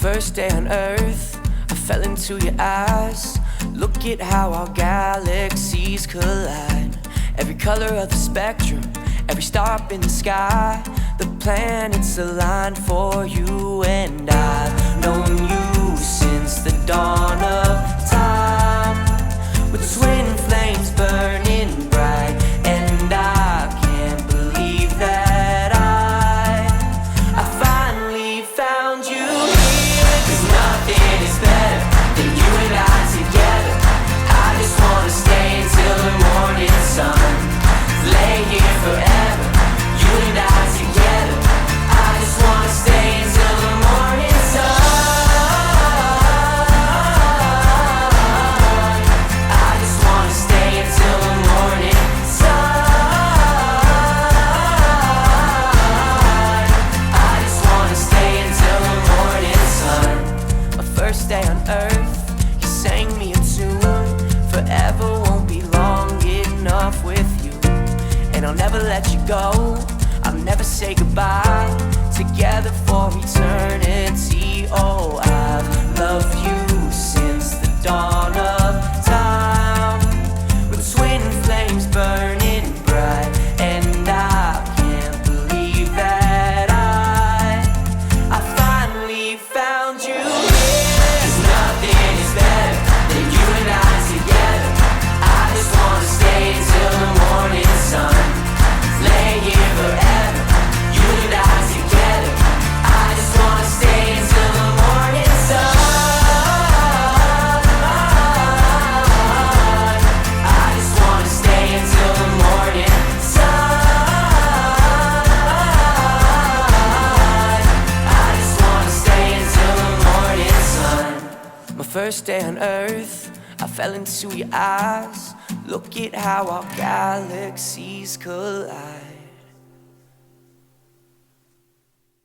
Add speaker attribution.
Speaker 1: first day on earth, I fell into your eyes. Look at how our galaxies collide. Every color of the spectrum, every star up in the sky. The planets aligned for you, and I've known you since the dawn of time. With twin flames burning bright, and I can't believe that I finally found you here. 'Cause nothing is better than you and I together. I just wanna stay until the morning sun. Lay here forever, you and I together. I just wanna stay until the morning sun. I just wanna stay until the morning sun. I just wanna stay until the morning sun. My first day on earth, you sang me a tune. Forever won't be long enough with you, and I'll never let you go. I'll never say goodbye. Together for eternity. Oh, I've loved you since the dawn of time. With twin flames burning bright, and I can't believe that I finally found you here. 'Cause nothing is better than you and I together. I just wanna stay until the morning sun. Lay here forever, you and I together. I just wanna stay until the morning sun. I just wanna stay until the morning sun. I just wanna stay until the morning sun. My first day on earth, I fell into your eyes. Look at how our galaxies collide.